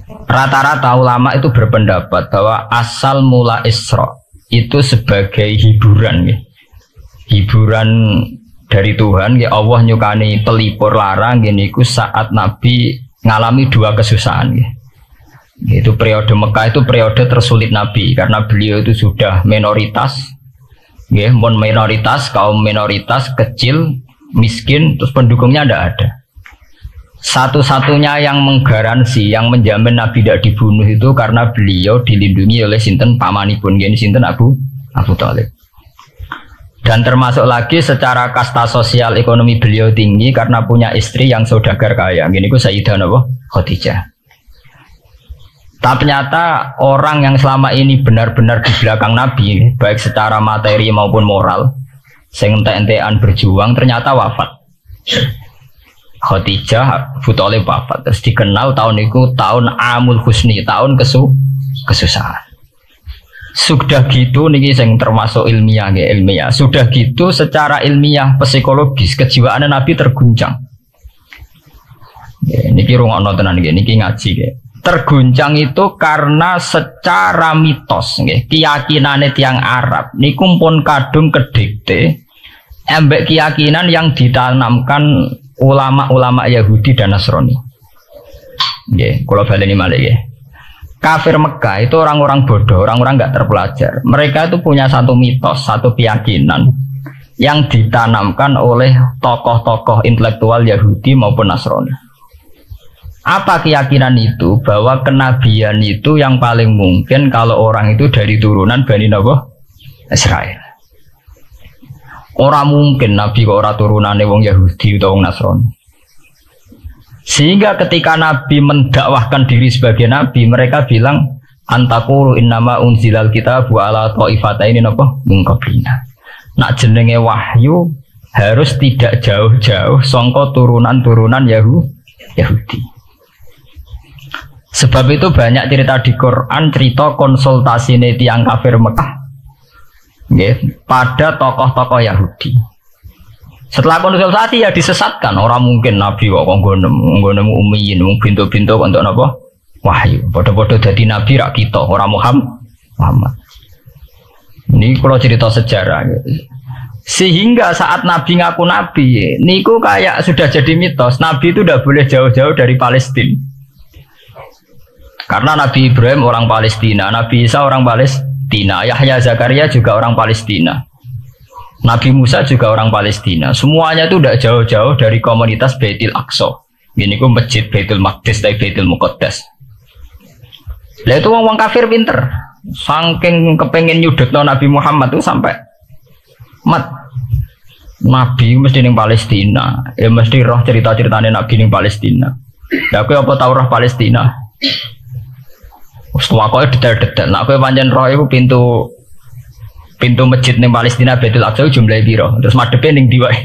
Rata-rata ulama itu berpendapat bahwa asal mula Isra itu sebagai hiburan ya. Hiburan dari Tuhan ya, Allah nyukani pelipur larang gini ku saat Nabi ngalami dua kesusahan ya. Itu periode Mekah itu periode tersulit Nabi karena beliau itu sudah minoritas ya, minoritas, kaum minoritas kecil, miskin, terus pendukungnya tidak ada. Satu-satunya yang menggaransi, yang menjamin Nabi tidak dibunuh itu karena beliau dilindungi oleh sinten pamanipun, gini sinten Abu Thalib. Dan termasuk lagi secara kasta sosial ekonomi beliau tinggi karena punya istri yang saudagar kaya. Gini ku Sayyidah Khadijah. Tapi ternyata orang yang selama ini benar-benar di belakang Nabi, baik secara materi maupun moral, sing ente-entean berjuang, ternyata wafat. Khadijah Abu Thalib wafat, terus dikenal tahun itu tahun Amul Husni, tahun kesusahan. Sudah gitu niki sing termasuk ilmiah ya, ilmiah. Sudah gitu secara ilmiah psikologis kejiwaan Nabi terguncang. Ya, niki rungokno tenan niki ngaji ya. Terguncang itu karena secara mitos nggih, keyakinane tiyang Arab niku pun kadung kedikte embek keyakinan yang ditanamkan ulama-ulama Yahudi dan Nasrani. Nggih, kula baleni malih nggih. Kafir Mekah itu orang-orang bodoh, orang-orang nggak terpelajar. Mereka itu punya satu mitos, satu keyakinan yang ditanamkan oleh tokoh-tokoh intelektual Yahudi maupun Nasrani. Apa keyakinan itu? Bahwa kenabian itu yang paling mungkin kalau orang itu dari turunan Bani Israel. Orang mungkin Nabi kok orang turunannya wong Yahudi atau wong Nasrani. Sehingga ketika Nabi mendakwahkan diri sebagai Nabi, mereka bilang antakulu innama unzilal kitabu ala ta'ifataini napa min qablina. Nak jenenge wahyu harus tidak jauh-jauh sangka turunan-turunan Yahudi. Sebab itu banyak cerita di Quran, cerita konsultasi tiyang kafir Mekah pada tokoh-tokoh Yahudi. Setelah konsultasi ya disesatkan. Orang mungkin Nabi kok nggone ummiyin, bintu-bintu untuk napa? Wahyu. Padha-padha dadi nabi rak kita, orang Muhammad. Ini kalau cerita sejarah. Sehingga saat Nabi ngaku Nabi, niku kayak sudah jadi mitos. Nabi itu tidak boleh jauh-jauh dari Palestina. Karena Nabi Ibrahim orang Palestina, Nabi Isa orang Palestina, Yahya Zakaria juga orang Palestina. Nabi Musa juga orang Palestina. Semuanya itu tidak jauh-jauh dari komunitas Baitul Aqsa. Ini ku masjid Baitul Maqdis dan Baitul Muqaddas. Lah itu wong kafir pinter. Saking kepengen nyudutno Nabi Muhammad itu sampai Nabi mesti ning Palestina. Ya mesti roh cerita-ceritane Nabi ning Palestina. Lah kowe apa tau roh Palestina? Wis tuwakoke detail-detail. Nek kowe pancen roh iku pintu masjid ning Palestina Baitul Aqsa jumlahe piro? Terus madhepe ning ndi wae.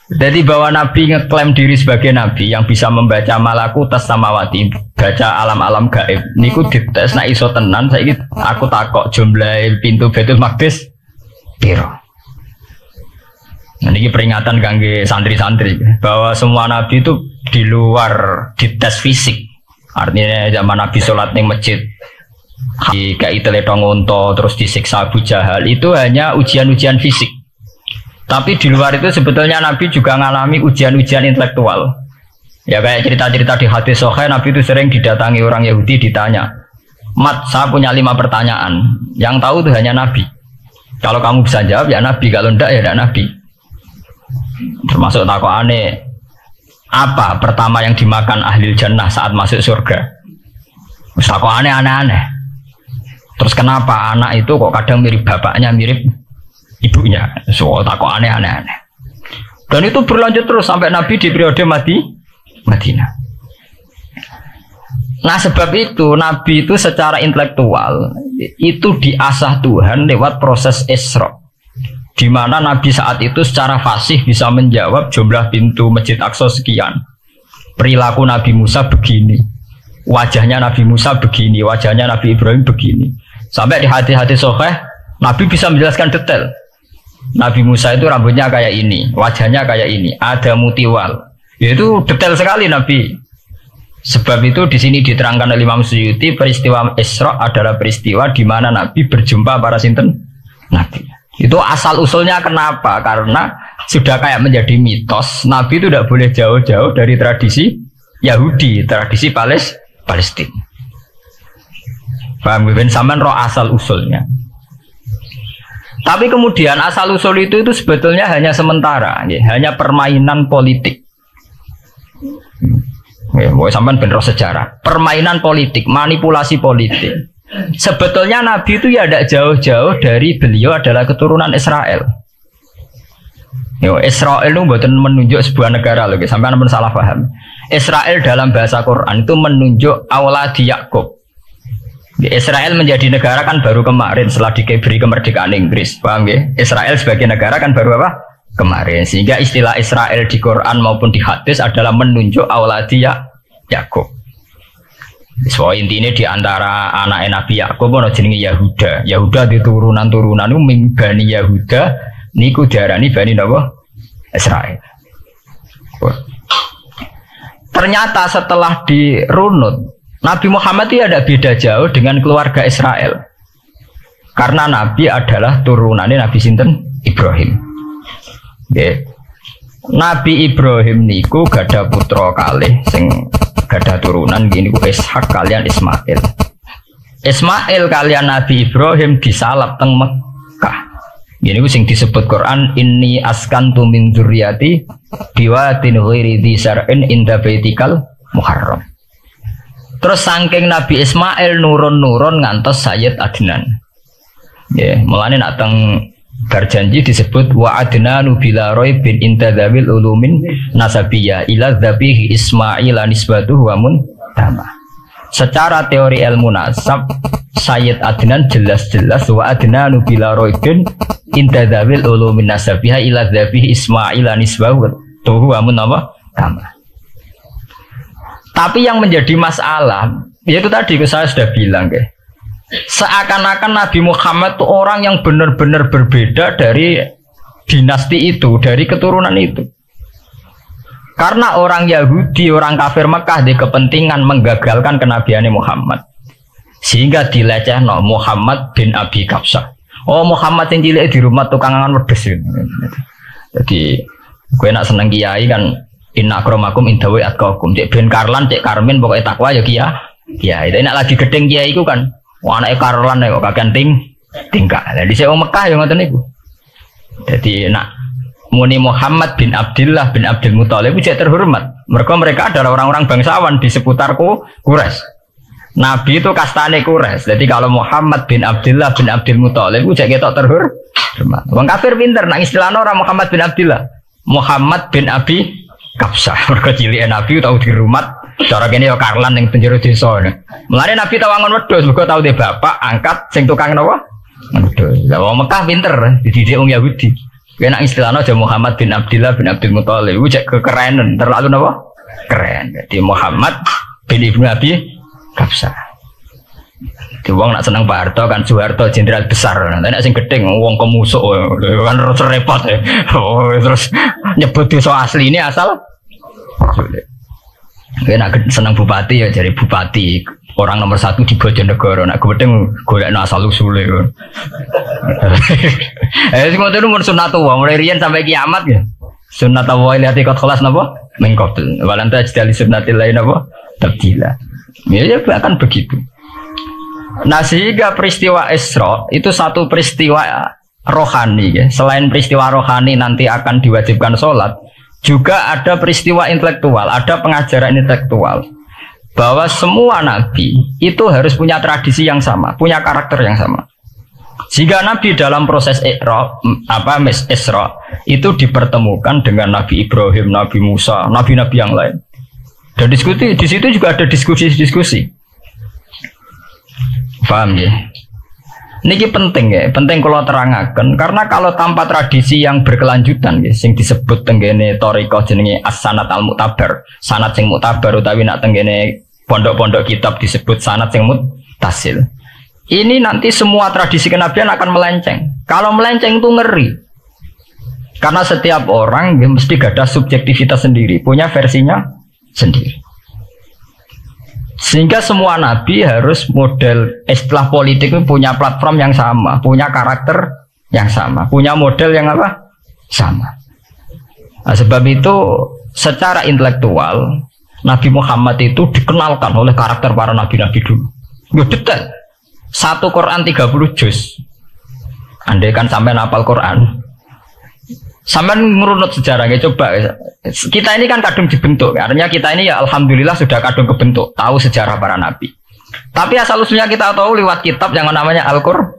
Jadi bahwa Nabi ngeklaim diri sebagai Nabi yang bisa membaca malakutas samawati, baca alam-alam gaib. Niku dites nek iso tenan saiki aku takok jumlah pintu Baitul Maqdis piro. Nah, ini peringatan kangge santri-santri bahwa semua Nabi itu di luar dites fisik. Artinya zaman Nabi sholat ning masjid kayak teletong unta terus disiksa Abu Jahal itu hanya ujian-ujian fisik. Tapi di luar itu sebetulnya Nabi juga mengalami ujian-ujian intelektual. Ya kayak cerita-cerita di hadis Sahih, Nabi itu sering didatangi orang Yahudi ditanya, "Mat, saya punya 5 pertanyaan. Yang tahu itu hanya Nabi. Kalau kamu bisa jawab ya Nabi, kalau enggak ya tidak Nabi." Termasuk takokane, apa pertama yang dimakan ahli jannah saat masuk surga? Takokane aneh-aneh. Terus kenapa anak itu kok kadang mirip bapaknya, mirip ibunya? So takok aneh-aneh. Dan itu berlanjut terus sampai Nabi di periode Madinah. Nah sebab itu Nabi itu secara intelektual itu diasah Tuhan lewat proses Isra, di mana Nabi saat itu secara fasih bisa menjawab jumlah pintu Masjid Aqsa sekian. Perilaku Nabi Musa begini, wajahnya Nabi Musa begini, wajahnya Nabi Ibrahim begini. Sampai di hadis-hadis Sahih Nabi bisa menjelaskan detail. Nabi Musa itu rambutnya kayak ini, wajahnya kayak ini, ada mutiwal. Itu detail sekali Nabi. Sebab itu di sini diterangkan oleh Imam Suyuti, peristiwa Isra adalah peristiwa di mana Nabi berjumpa para sinten Nabi. Itu asal usulnya kenapa? Karena sudah kayak menjadi mitos, Nabi itu tidak boleh jauh-jauh dari tradisi Yahudi, tradisi Palestina. Paham ben sampean roh asal usulnya. Tapi kemudian asal usul itu sebetulnya hanya sementara, ya, hanya permainan politik. Ya, mau sampean ben roh sejarah, permainan politik, manipulasi politik. Sebetulnya Nabi itu ya tidak jauh-jauh dari beliau adalah keturunan Israel. Yo, Israel itu bukan menunjuk sebuah negara loh, sampai anda salah paham. Israel dalam bahasa Quran itu menunjuk auladi Yakub. Israel menjadi negara kan baru kemarin setelah diberi kemerdekaan Inggris, paham ya? Israel sebagai negara kan baru apa? Kemarin. Sehingga istilah Israel di Quran maupun di hadis adalah menunjuk auladi Yakub. So intinya di antara anak Nabi Yakub ono jenenge Yahuda. Yahuda di turunan-turunan itu Bani Yahuda niku diarani Bani napa? Israel. Ternyata setelah dirunut Nabi Muhammad itu ada beda jauh dengan keluarga Israel. Karena Nabi adalah turunannya Nabi sinten? Ibrahim. Okay. Nabi Ibrahim niku gada putra kalih sing gada turunan gini ku Ishak kalian Ismail. Ismail kalian Nabi Ibrahim disalab teng Mekah. Gini ku sing disebut Quran inni askantu min dzurriyyati biwadin ghairi dzi zar'in inda baitikal muharram. Terus saking Nabi Ismail nurun-nurun ngantos Sayyid Adnan. Ya, mulane nak teng berjanji disebut wa adnanu bila raibin intadzawil ulumin nasabiyah ila dzabihi Ismail nisbatuhu wa muntama. Secara teori ilmu nasab Sayyid Adnan jelas-jelas wa adnanu bila raibin intadzawil ulumin nasabiyah ila dzabihi Ismail nisbatuhu wa muntama. Tapi yang menjadi masalah yaitu tadi saya sudah bilang ya. Seakan-akan Nabi Muhammad itu orang yang benar-benar berbeda dari dinasti itu, dari keturunan itu. Karena orang Yahudi, orang kafir Mekah di kepentingan menggagalkan kenabian Muhammad. Sehingga dilecehno Muhammad bin Abi Kabsah. Oh Muhammad yang cilik di rumah tukang angan wedes. Jadi gue nak seneng kiai kan inna akramakum indawi atqakum. Cek ben Karlan, cek Karmin pokoknya takwa ya kiai. Tapi nak lagi gedeng kiai iku kan wah anak Karlan kok kagian tingkah. Jadi saya orang Mekah yang ngoten niku. Jadi nak muni Muhammad bin Abdullah bin Abdul Muthalib itu terhormat. Mereka adalah orang-orang bangsawan di seputar Quraisy. Nabi itu kastane Quraisy. Jadi kalau Muhammad bin Abdullah bin Abdul Muthalib itu cek ketok terhormat. Wong kafir pinter nang istilahnya orang Muhammad bin Abdullah. Muhammad bin Abi Kabsah. Mereka cilik Nabi tahu dirumah. Cara kene ya Karlan ning penjara desa. Mulane Nabi tawangon wedhus mergo tau de bapak angkat sing tukang napa? Wedhus. Lah wong Mekah pinter dididik wong Yahudi. Kena istilahnya aja Muhammad bin Abdullah bin Abdul Muthalib. Iku cek kekerenan, terlalu napa? Keren. Jadi Muhammad bin Ibnu Abi Kabsah. Di wong nak seneng Pak Harto kan Soeharto jenderal besar. Nek sing gedeng wong kemusuk kan repot. Terus nyebut desa asli ini asal kena senang bupati ya jadi bupati orang nomor 1 di Bojonegoro. Nak gedeng golek asal usule. Sing ngono itu mun sunatullah mulai riyen sampai kiamat ya. Sunatullah lihat ikut kelas napa? Mengkotel. Walanta jadi sunnatil lain napa? Tabdila. Ya akan begitu. Nah sehingga peristiwa Isra itu satu peristiwa rohani ya. Selain peristiwa rohani nanti akan diwajibkan sholat, juga ada peristiwa intelektual, ada pengajaran intelektual bahwa semua nabi itu harus punya tradisi yang sama, punya karakter yang sama. Sehingga nabi dalam proses Isra itu dipertemukan dengan Nabi Ibrahim, Nabi Musa, nabi-nabi yang lain. Dan diskusi di situ juga ada diskusi-diskusi. Paham ya? Niki penting ya, penting kalau terangkan karena kalau tanpa tradisi yang berkelanjutan ya, sing disebut tenggene thariqah jenenge as-sanad al-mu'tabar, sanad sing mu'tabar utawi nak tenggene pondok-pondok kitab disebut sanad sing muttasil. Ini nanti semua tradisi kenabian akan melenceng. Kalau melenceng itu ngeri. Karena setiap orang ya, mesti ada subjektivitas sendiri, punya versinya sendiri. Sehingga semua nabi harus model istilah politik itu punya platform yang sama, punya karakter yang sama, punya model yang apa? Sama. Nah, sebab itu secara intelektual Nabi Muhammad itu dikenalkan oleh karakter para nabi-nabi dulu. Ya detail. Satu Quran 30 juz. Andai kan sampai hafal Quran. Sampai ngurunut sejarahnya coba. Kita ini kan kadung dibentuk. Artinya kita ini ya alhamdulillah sudah kadung kebentuk, tahu sejarah para nabi. Tapi asal usulnya kita tahu lewat kitab yang namanya Al-Quran.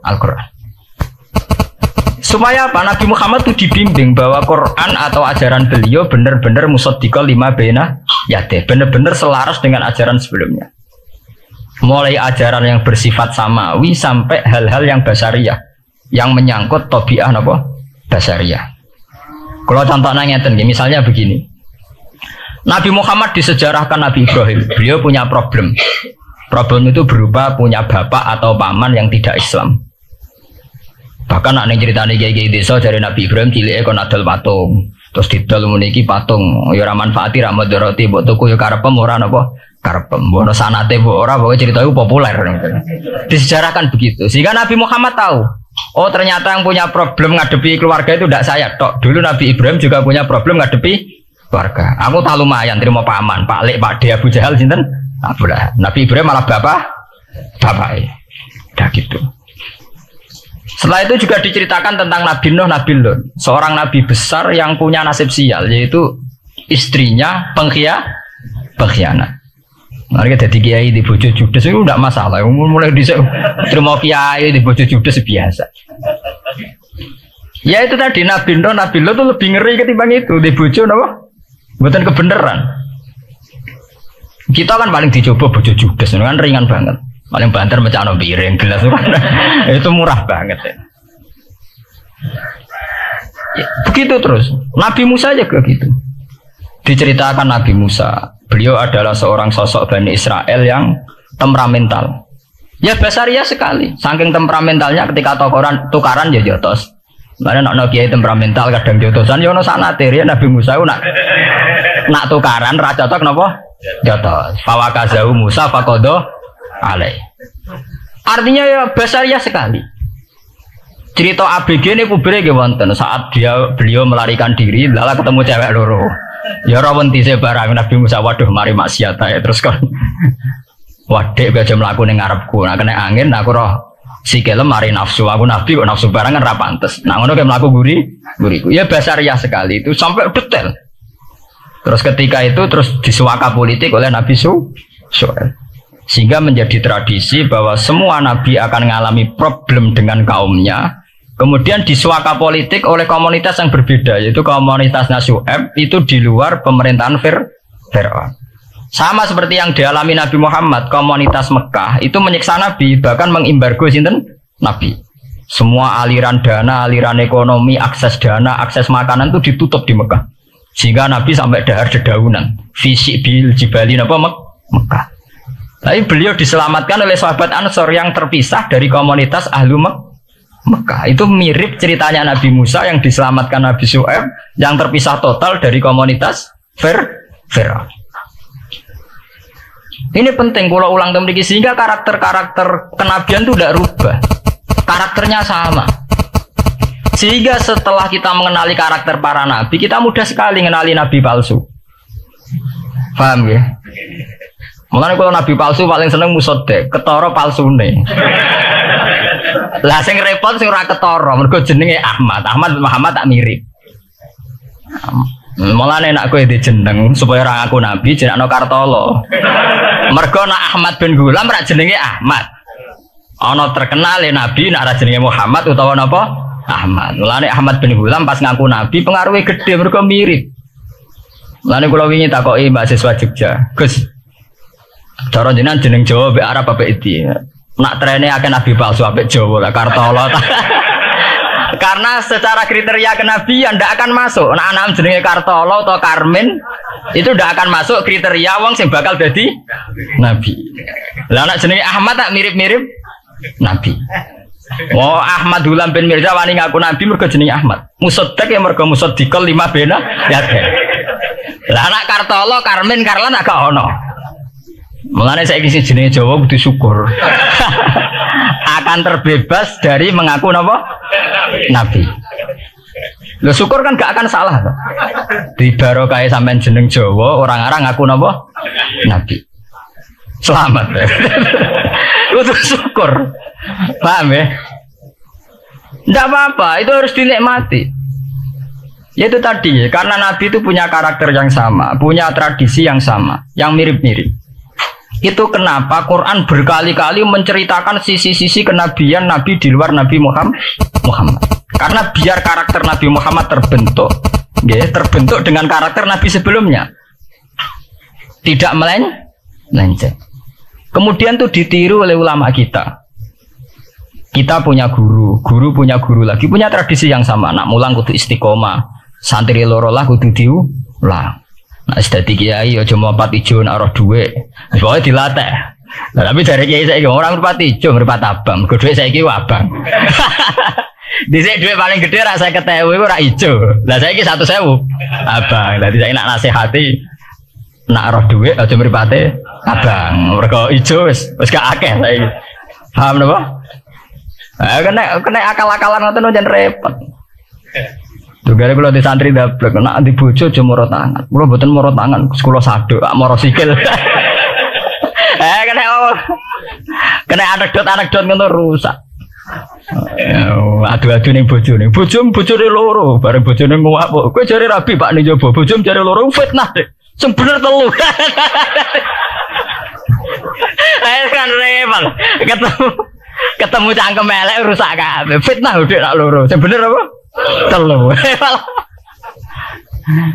Supaya apa? Nabi Muhammad itu dibimbing bahwa Quran atau ajaran beliau benar-benar musaddiqal lima baina yadeh, benar-benar selaras dengan ajaran sebelumnya. Mulai ajaran yang bersifat samawi sampai hal-hal yang basariyah, yang menyangkut tabiah apa? Basariyah. Kalau contohnya ngeten, misalnya begini. Nabi Muhammad disejarahkan Nabi Ibrahim. Beliau punya problem. Problem itu berupa punya bapak atau paman yang tidak Islam. Bahkan nak ceritanya kiai desa dari Nabi Ibrahim cilik kon adol patung. Terus didol meniki patung. Ya ora manfaati ra madharati mbok tuku ya karepem ora napa? Karepem. Mbok sanate mbok ora pokoke cerita itu populer. Disejarahkan begitu. Sehingga Nabi Muhammad tahu. Oh ternyata yang punya problem ngadepi keluarga itu tidak saya tok. Dulu Nabi Ibrahim juga punya problem ngadepi keluarga. Aku tak lumayan terima paman, Pak Lek, Pak De, Abu Jahal sinten? Abdullah. Nabi Ibrahim malah bapak. Udah gitu. Setelah itu juga diceritakan tentang Nabi Nuh, Nabi Lut, seorang nabi besar yang punya nasib sial, yaitu istrinya pengkhianat. Mereka jadi kiai di bojo judes itu tidak masalah. Mulai disek terima kiai di bojo judes biasa. Ya itu tadi Nabi Nuh, Nabi Lut itu lebih ngeri ketimbang itu di bojo apa? Bukan kebenaran. Kita kan paling dicoba bojo judes, kan ringan banget. Paling banter mecano piring gelas itu murah banget ya. Begitu terus. Nabi Musa juga gitu. Diceritakan Nabi Musa, beliau adalah seorang sosok Bani Israel yang temperamental. Ya basaria sekali. Saking temperamentalnya ketika tukaran ya jotos. Mana nak kiai temperamental kadang jotosan ya ono sanate ya Nabi Musa nak tukaran ra cocok napa? Jotos. Fawakazahu Musa faqada alai. Artinya ya basaria sekali. Cerita ABG ini kubire nggih wonten saat beliau melarikan diri lala ketemu cewek loro. Ya ora wenti se barang Nabi Musa waduh mari maksiat ya terus kon. Wadek aja mlaku ning ngarepku. Nah kena angin aku roh sikile mari nafsu. Aku nabi kok nafsu barang kan ra pantes. Nah ngono kayak mlaku guriku. Ya basaria sekali itu sampai detail. Terus ketika itu terus disuaka politik oleh Nabi Syuaib. Sehingga menjadi tradisi bahwa semua nabi akan mengalami problem dengan kaumnya. Kemudian disuaka politik oleh komunitas yang berbeda, yaitu komunitasnya Syuaib itu di luar pemerintahan Fir'aun. Sama seperti yang dialami Nabi Muhammad, komunitas Mekah itu menyiksa Nabi, bahkan mengimbargo sinten Nabi. Semua aliran dana, aliran ekonomi, akses dana, akses makanan itu ditutup di Mekah. Sehingga Nabi sampai dahar dedaunan, fisik bil jibali apa Mekah. Tapi beliau diselamatkan oleh sahabat Ansor yang terpisah dari komunitas Ahlu Mekah. Itu mirip ceritanya Nabi Musa yang diselamatkan Nabi Syuaib yang terpisah total dari komunitas Fir'aun. Ini penting kalau ulang kembali sehingga karakter-karakter kenabian itu tidak rubah. Karakternya sama. Sehingga setelah kita mengenali karakter para nabi, kita mudah sekali mengenali nabi palsu. Paham ya? Mulane kalau nabi palsu paling seneng musodek, ketara palsune. Lah sing repot sing ora ketara, mergo jenenge Ahmad. Muhammad tak mirip. Mulane nek kowe di jeneng supaya ora ngaku nabi jenengno Kartolo. Mergo nek Ahmad bin Gulam ra jenenge Ahmad. Ana terkenal nabi nek ra jenenge Muhammad utawa napa? Ahmad. Mulane Ahmad bin Gulam pas ngaku nabi pengaruhe gede mergo mirip. Mulane kula wingi takoki mahasiswa Jogja, Gus. Cara jenengan jeneng Jawa mbek Arab apa iki? Nak trene akeh nabi palsu apik Jawa lah Kartolo. Karena secara kriteria kenabian ndak akan masuk. Nah anak jenenge Kartolo atau Karmin itu ndak akan masuk kriteria wong sing bakal dadi nabi. Lah anak jenenge Ahmad tak mirip-mirip nabi. Oh Ahmad Hulam bin Mirza wani ngaku nabi mergo jenenge Ahmad. Musaddiq ya mergo musaddiqal lima bena ya. Lah anak Kartolo, Karmin, Karlan agak ono. Mulane saiki sing jenenge Jawa kudu syukur. Akan terbebas dari mengaku napa? Nabi. Lo syukur kan gak akan salah toh. Di barokah sampean jeneng Jawa, orang-orang ngaku napa? Nabi. Selamat. Itu syukur. Paham ya? Tidak apa-apa, itu harus dinikmati. Ya itu tadi, karena Nabi itu punya karakter yang sama, punya tradisi yang sama, yang mirip-mirip. Itu kenapa Quran berkali-kali menceritakan sisi-sisi kenabian Nabi di luar Nabi Muhammad. Karena biar karakter Nabi Muhammad terbentuk, ya, terbentuk dengan karakter Nabi sebelumnya. Tidak melenceng. Kemudian tuh ditiru oleh ulama kita. Kita punya guru punya guru lagi, punya tradisi yang sama. Nak mulang kudu istiqomah, santri loro lah kudu diulang. Nah, sedadi kiai aja mripat ijo nak roh dhuwit. Pokoke dilatih. Nah, tapi dari kiai saiki orang mripat ijo, mripat abang. Mergo dhuwit saiki abang. Dhisik dhuwit paling gede ra 50.000 iku ra ijo. Lah saiki 100.000 abang. Dadi saiki nak nasihati nak roh dhuwit aja mripate abang. Mergo ijo wis gak akeh saiki. Paham napa? Kena akal-akalan ngoten jan repot. Tugare kula di santri dablek nek di bojo aja moro tangan. Kula mboten moro tangan, kula saduk, moro sikil. Kena anekdot ngono rusak. Adu-adu ning bojone. Bojone loro, bareng bojone nguwak. Kowe jare rabi Pak ning njaba, bojom jare loro fitnah deh. Sing bener telu. Kan repot. Ketemu cangkem elek rusak kabeh. Fitnah udah nak loro. Sing bener apa? Telu.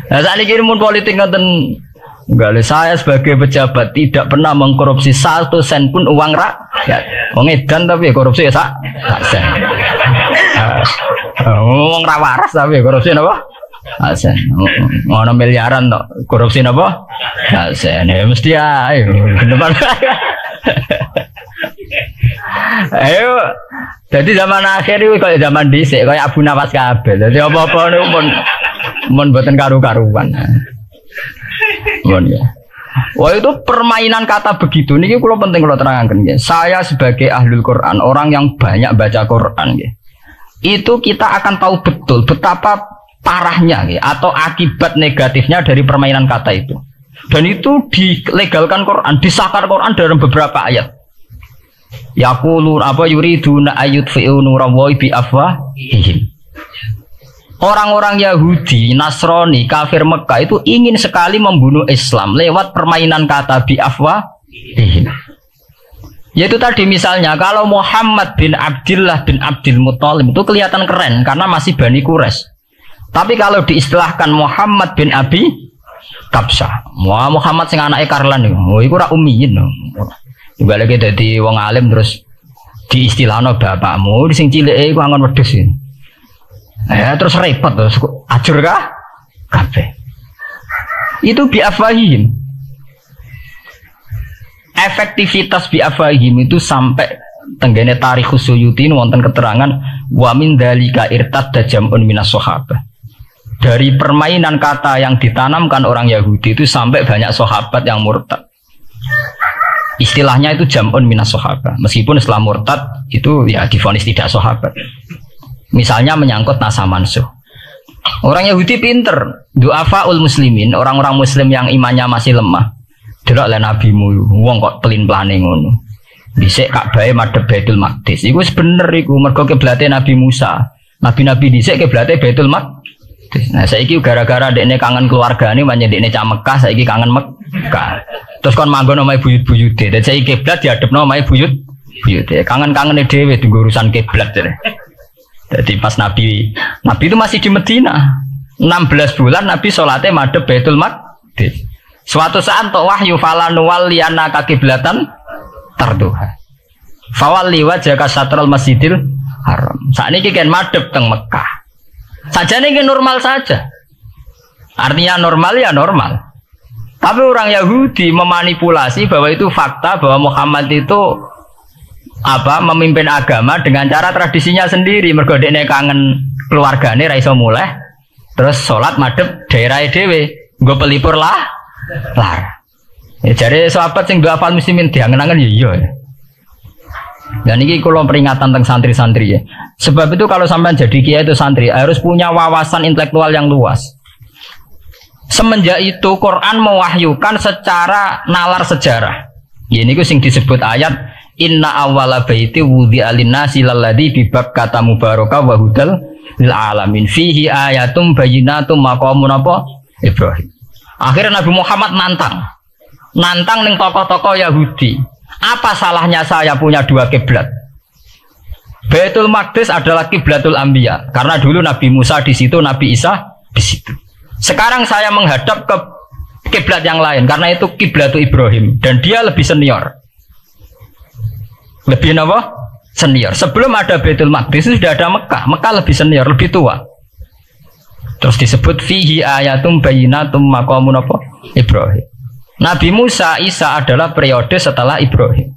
Nah, saat ini mun politik ngoten enggak, saya sebagai pejabat tidak pernah mengkorupsi 1 sen pun uang rakyat. Wong edan tapi korupsi ya sak sen. Wong ra waras tapi korupsi napa? Sen. Ngono miliaran tok. Korupsi napa? Sen. Ya mesti ae. Depan. Ayo, jadi zaman akhir itu kayak zaman dhisik, kayak Abu Nawas kabeh. Jadi apa-apa niku mun mboten karu-karuan. Mun ya. Wah itu permainan kata begitu niki kula penting kula terangaken nggih. Saya sebagai ahlul Quran, orang yang banyak baca Quran nggih. Itu kita akan tahu betul betapa parahnya nggih atau akibat negatifnya dari permainan kata itu. Dan itu dilegalkan Quran, disahkan Quran dalam beberapa ayat. Yaqulu apa yuriduna ayutfi'u nurallahi bi afwahihim. Orang-orang Yahudi, Nasrani, kafir Mekah itu ingin sekali membunuh Islam lewat permainan kata bi afwahihim. Yaitu tadi misalnya kalau Muhammad bin Abdullah bin Abdul Muthalib itu kelihatan keren karena masih Bani Quraisy. Tapi kalau diistilahkan Muhammad bin Abi Kabsyah, Muhammad sing anake Karlan iku ora ummiyin. Balik dadi wong alim terus diistilahno bapakmu sing cilike iku angon wedhus. Ya terus repot terus ajur kah? Kabeh. Itu biafahim. Efektivitas biafahim itu sampai tenggene tarikh Suyuti wonten keterangan wa min dzalika irtadda jam'un minas sahabah. Dari permainan kata yang ditanamkan orang Yahudi itu sampai banyak sahabat yang murtad. Istilahnya itu jam'un minas sahabah. Meskipun setelah murtad itu ya divonis tidak sahabat. Misalnya menyangkut nasa mansuh. Orang Yahudi pinter, du'afaul muslimin, orang-orang muslim yang imannya masih lemah. Delok le nabimu, wong kok pelin-pelane ngono. Dhisik Ka'bah madhep Baitul Maqdis. Iku wis bener iku mergo kiblate Nabi Musa. Nabi-nabi dhisik kiblate Baitul Maqdis. Nah saiki gara-gara dekne kangen keluargane manjen dekne cah Mekah, saiki kangen Mekah. Terus kon manggon omahe buyut-buyute. Dadi saiki kiblat diadepno omahe buyut-buyute. Kangen-kangene dhewe dienggo urusan kiblat jare. Jadi pas Nabi itu masih di Medina. 16 bulan Nabi sholatnya madhep Baitul Maqdis. Suatu saat tok wahyu falanu waliyana kakiblatan tarduha. Fawalli wajhaka satrul Masjidil Haram. Saat ini kan madhep teng Mekah. Sajane iki normal saja. Artinya normal ya normal. Tapi orang Yahudi memanipulasi bahwa itu fakta bahwa Muhammad itu memimpin agama dengan cara tradisinya sendiri. Mergo dekne kangen keluargane ra iso muleh. Terus salat madhep daerah dhewe, nggo pelipur lah. Ya jare sahabat sing doa fal muslimin diangen-angen ya iya. Dan ini kalau peringatan tentang santri-santri ya. Sebab itu kalau sampai jadi kiai itu santri harus punya wawasan intelektual yang luas. Semenjak itu Quran mewahyukan secara nalar sejarah. Ya ini sing disebut ayat Inna awwala baiti wudi'a lin-nasi lalladzi bi Bakkata mubaraka wa hudal lil alamin fihi ayatum bayyinatum maqamun apa Ibrahim. Akhirnya Nabi Muhammad nantang ning tokoh-tokoh Yahudi. Apa salahnya saya punya dua kiblat? Baitul Maqdis adalah kiblatul anbiya karena dulu Nabi Musa di situ, Nabi Isa di situ. Sekarang saya menghadap ke kiblat yang lain karena itu kiblatul Ibrahim dan dia lebih senior. Lebih apa? Senior. Sebelum ada Baitul Maqdis sudah ada Mekah. Mekah lebih senior, lebih tua. Terus disebut fihi ayatum bayyinatum maqamun apa? Ibrahim. Nabi Musa, Isa adalah periode setelah Ibrahim.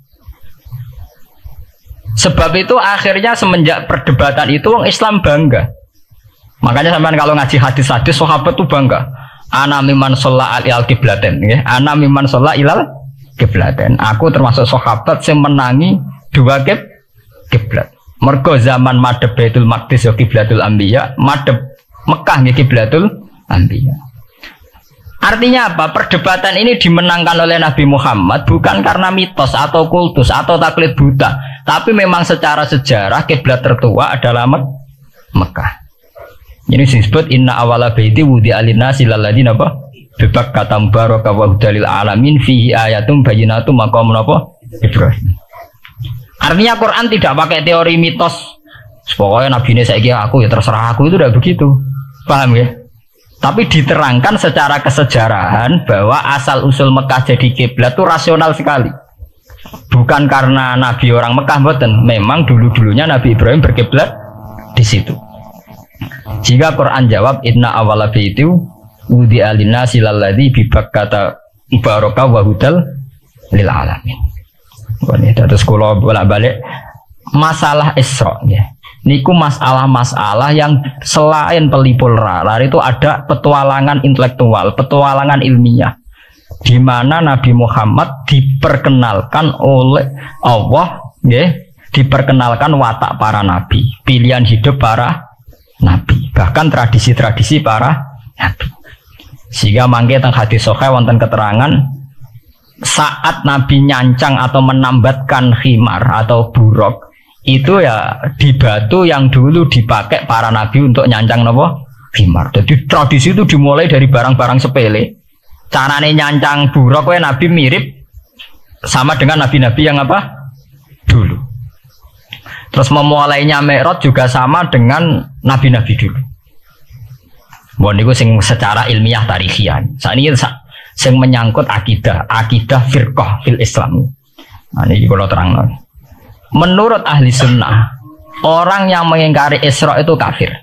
Sebab itu akhirnya semenjak perdebatan itu orang Islam bangga. Makanya sampean kalau ngaji hadis-hadis sahabat itu bangga. Ana mimman sholla al qiblaten, ya. Ana mimman sholla ilal qiblaten. Aku termasuk sahabat yang menangi dua kiblat. Mergo zaman madhep Baitul Maqdis ya kiblatul anbiya, madhep Mekah ya kiblatul anbiya. Artinya apa? Perdebatan ini dimenangkan oleh Nabi Muhammad bukan karena mitos atau kultus atau taklid buta, tapi memang secara sejarah kiblat tertua adalah Mekah. Ini disebut inna awala baiti wudi'a lin-nasi lalladzi apa? Bi Bakkata mubaraka wa hudalil alamin fihi ayatum bayyinatum maqamun apa? Ibrahim. Artinya Quran tidak pakai teori mitos. Pokoknya Nabi ini saiki aku ya terserah aku, itu udah begitu. Paham ya? Tapi diterangkan secara kesejarahan bahwa asal usul Mekah jadi kiblat itu rasional sekali. Bukan karena Nabi orang Mekah, mboten. Memang dulu-dulunya Nabi Ibrahim berkiblat di situ. Jika Quran jawab inna awwala baiti wudi'a lin-nasi lalladzi bi Bakkata mubaraka wa hudal lil alamin. Ini terus kalau bolak-balik masalah Isra ya. Niku masalah-masalah yang selain pelipul ralar itu ada petualangan intelektual, petualangan ilmiah, di mana Nabi Muhammad diperkenalkan oleh Allah, ya, diperkenalkan watak para nabi, pilihan hidup para nabi, bahkan tradisi-tradisi para nabi. Sehingga mangke teng hadis sahih wonten keterangan saat Nabi nyancang atau menambatkan khimar atau buruk itu ya di batu yang dulu dipakai para nabi untuk nyancang nopo khimar. Jadi tradisi itu dimulai dari barang-barang sepele. Carane nyancang buruk we nabi mirip sama dengan nabi-nabi yang apa dulu. Terus memulainya Mi'raj juga sama dengan nabi-nabi dulu. Bon niku sing secara ilmiah tarihian. Saat ini sing menyangkut akidah firqah fil Islam. Nah ini kalau terang. Menurut ahli sunnah, orang yang mengingkari Isra itu kafir.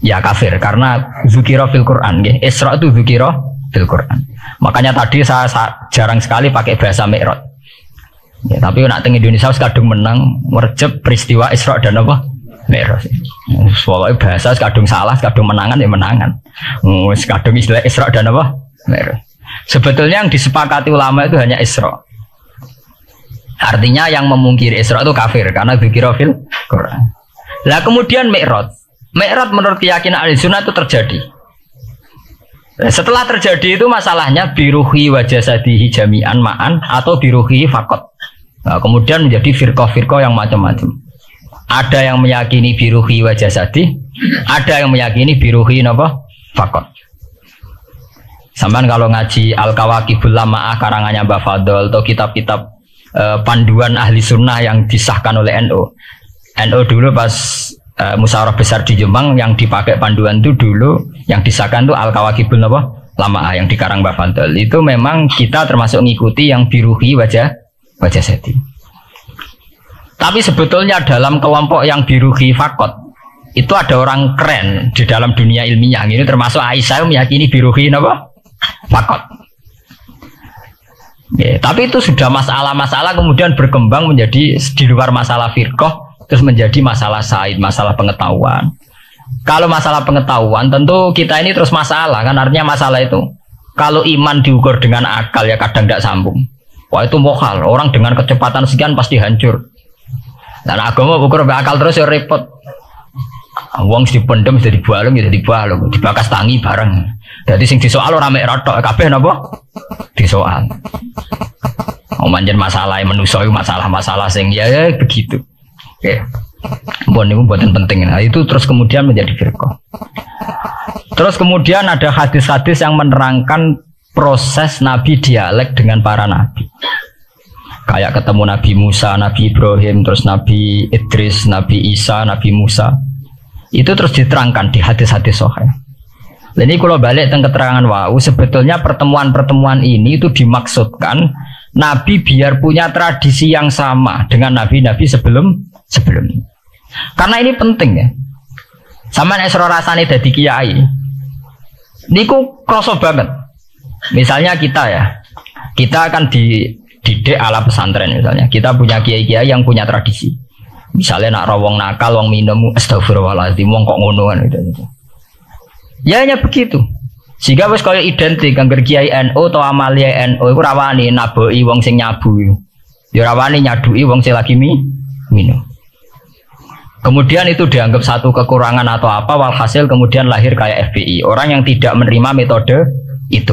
Ya kafir karena dzikra fil Quran, ya. Isra itu dzikra fil Quran. Makanya tadi saya jarang sekali pakai bahasa Mi'raj. Ya, tapi nak teng Indonesia kadung menang merjep peristiwa Isra dan apa? Mi'raj. Soalnya bahasa kadung salah, kadung menangan ya menangan. Kadung istilah Isra dan apa? Mi'raj. Sebetulnya yang disepakati ulama itu hanya Isra. Artinya yang memungkiri Isra itu kafir karena dzikra fil Quran. Lah kemudian Mi'raj menurut keyakinan ahli sunnah itu terjadi. Setelah terjadi itu masalahnya biruhi wa jasadihi jami'an ma'an atau biruhi faqat. Nah, kemudian menjadi firqah-firqah yang macam-macam. Ada yang meyakini biruhi wa jasadi, ada yang meyakini biruhi napa faqat. Sampeyan kalau ngaji Al-Kawakibul Lama'ah karangannya Mbah Fadl atau kitab-kitab panduan ahli sunnah yang disahkan oleh NU. NU dulu pas musyawarah besar di Jombang yang dipakai panduan itu dulu yang disahkan itu Al-Kawakibul Lama'ah yang dikarang Mbah Fadl. Itu memang kita termasuk ngikuti yang biruhi wajah seti. Tapi sebetulnya dalam kelompok yang biruhi fakot itu ada orang keren di dalam dunia ilmiah. Ini termasuk Aisyah meyakini biruhi apa? Fakot. Ya, tapi itu sudah masalah-masalah kemudian berkembang menjadi di luar masalah firqah, terus menjadi masalah said, masalah pengetahuan. Kalau masalah pengetahuan tentu kita ini terus masalah kan, artinya masalah itu Kalau iman diukur dengan akal ya kadang tidak sambung. Wah itu mokal. Orang dengan kecepatan sekian pasti hancur. Dan agama ukur akal terus ya repot. Wong dipendem jadi dibalung, dibakas tangi bareng. Jadi sing disoal ora mek rotok kabeh napa? Disoal. Manjen masalah manusa itu masalah-masalah sing ya begitu. Oke. Mbon niku mboten penting. Nah, itu terus kemudian menjadi firqah. Terus kemudian ada hadis-hadis yang menerangkan proses Nabi dialek dengan para nabi. Kayak ketemu Nabi Musa, Nabi Ibrahim, terus Nabi Idris, Nabi Isa, Nabi Musa. Itu terus diterangkan di hadis-hadis sahih. Ini kalau balik tentang keterangan wau, sebetulnya pertemuan-pertemuan ini itu dimaksudkan Nabi biar punya tradisi yang sama dengan Nabi-Nabi sebelumnya. Karena ini penting ya. Sama esro rasane dadi kiai. Niku kroso banget. Misalnya kita akan dididik ala pesantren misalnya. Kita punya kiai-kiai yang punya tradisi. Misalnya nak rawong nakal, wong minum, astagfirullahaladzim, wong kok ngono kan gitu. Ya hanya begitu. Sehingga wis kaya identik angger kiai NU atau amalia NU iku rawani naboki wong sing nyabu. Ya rawani nyaduki wong sing lagi minum. Kemudian itu dianggap satu kekurangan atau apa, walhasil kemudian lahir kayak FPI. Orang yang tidak menerima metode itu.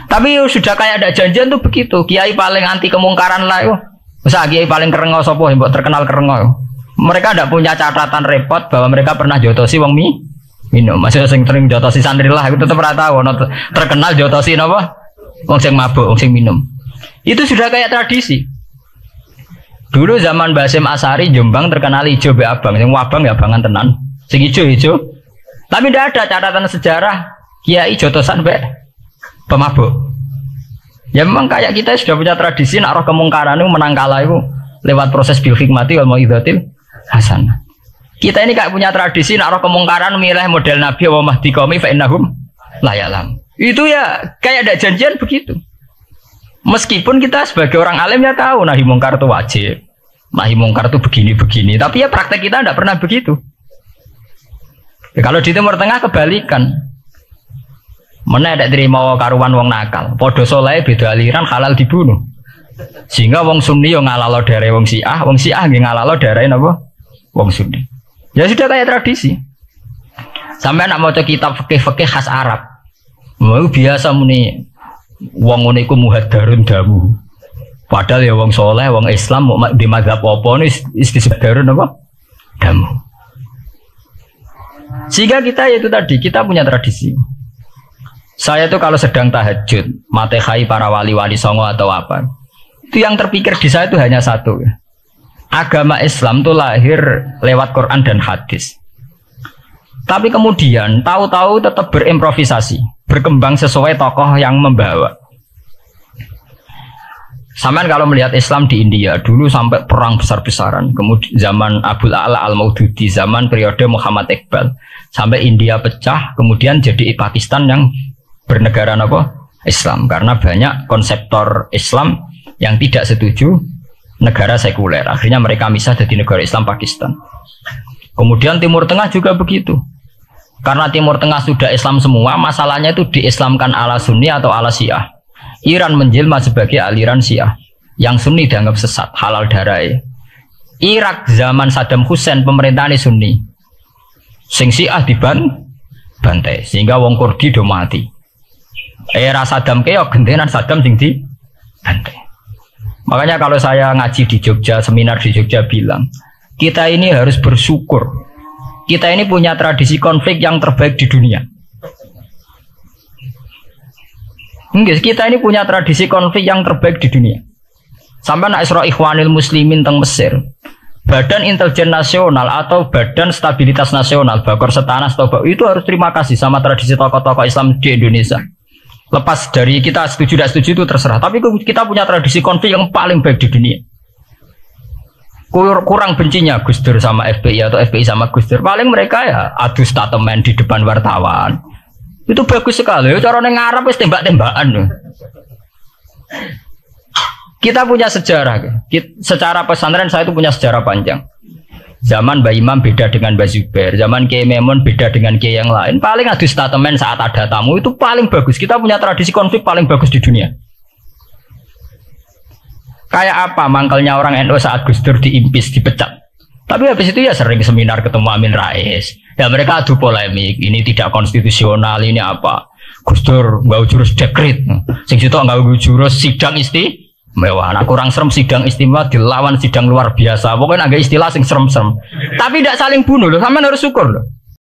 Tapi sudah kayak ada janjian tuh begitu. Kiai paling anti kemungkaran lah itu. Masa kiai paling kerengo sopo yang terkenal kerengo. Mereka tidak punya catatan repot bahwa mereka pernah jotosi wong minum. Masih sering jotosi santri lah. Itu tetap rata. Terkenal jotosi apa? Wong sing mabuk, wong sing minum. Itu sudah kayak tradisi. Dulu zaman Basim Asari Jombang terkenal hijau be abang, yang wabang ya abangan tenan, sing hijau. Tapi tidak ada catatan sejarah kiai jotosan be pemabuk. Ya memang kayak kita sudah punya tradisi nak roh kemungkaran itu menang kalah itu lewat proses bil hikmati wal mau'izatil hasanah. Kita ini kayak punya tradisi nak roh kemungkaran milih model Nabi wa mahdi qaumi fa innahum la ya'lam. Itu ya kayak ada janjian begitu. Meskipun kita sebagai orang alim ya tahu nahi mungkar itu wajib, nahi mungkar itu begini-begini, tapi ya praktek kita tidak pernah begitu. Ya, kalau di Timur Tengah kebalikan, mana ada terima karuan wong nakal, podo soleh beda aliran halal dibunuh, sehingga wong Sunni yang ngalalo dari wong Syiah yang ngalalo dari apa? Wong Sunni. Ya sudah kayak tradisi. Sampai nak mau kitab fikih khas Arab, mau biasa muni. Wong ngono iku muhadarun damu. Padahal ya wong soleh, wong Islam mau di mazhab apa nih istisadarun apa? Damu. Sehingga kita itu tadi kita punya tradisi. Saya tuh kalau sedang tahajud, matehai para wali-wali songo atau apa, itu yang terpikir di saya itu hanya satu. Agama Islam tuh lahir lewat Quran dan hadis. Tapi kemudian tahu-tahu tetap berimprovisasi, berkembang sesuai tokoh yang membawa. Samaan kalau melihat Islam di India dulu sampai perang besar-besaran, kemudian zaman Abul A'la Al-Maududi, zaman periode Muhammad Iqbal, sampai India pecah, kemudian jadi Pakistan yang bernegara apa? Islam, karena banyak konseptor Islam yang tidak setuju negara sekuler. Akhirnya mereka misah jadi negara Islam Pakistan. Kemudian Timur Tengah juga begitu. Karena Timur Tengah sudah Islam semua, masalahnya itu diislamkan ala Sunni atau ala Syiah. Iran menjelma sebagai aliran Syiah. Yang Sunni dianggap sesat, halal darai. Irak zaman Saddam Hussein pemerintahan Sunni. Sing Syiah dibantai, sehingga wong Kurdi do mati. Era Saddam keok gentenan Saddam sing dibantai. Makanya kalau saya ngaji di Jogja, seminar di Jogja bilang, kita ini harus bersyukur. Kita ini punya tradisi konflik yang terbaik di dunia. Enggak, kita ini punya tradisi konflik yang terbaik di dunia. Sampai nak Isra Ikhwanil Muslimin teng Mesir, Badan Intelijen Nasional atau Badan Stabilitas Nasional, Bakor Setanas, itu harus terima kasih sama tradisi tokoh-tokoh Islam di Indonesia. Lepas dari kita setuju tidak setuju itu terserah. Tapi kita punya tradisi konflik yang paling baik di dunia. Kurang bencinya Gus Dur sama FPI atau FPI sama Gus Dur. Paling mereka ya adu statement di depan wartawan. Itu bagus sekali. Cara neng Arab wis tembak-tembakan. Kita punya sejarah. Secara pesantren saya itu punya sejarah panjang. Zaman Mbak Imam beda dengan Mbak Zubair, zaman Kiai Memun beda dengan Kiai yang lain. Paling adu statement saat ada tamu itu paling bagus. Kita punya tradisi konflik paling bagus di dunia. Kayak apa mangkelnya orang NU saat Gus Dur diimpis, dipecat. Tapi habis itu ya sering seminar ketemu Amin Rais. Ya mereka adu polemik, ini tidak konstitusional, ini apa. Gus Dur nggak jurus dekret. Sing situ nggak jurus sidang mewah, nah kurang serem sidang istimewa dilawan sidang luar biasa. Pokoknya agak istilah sing serem-serem. Tapi tidak saling bunuh loh, sampean harus syukur loh.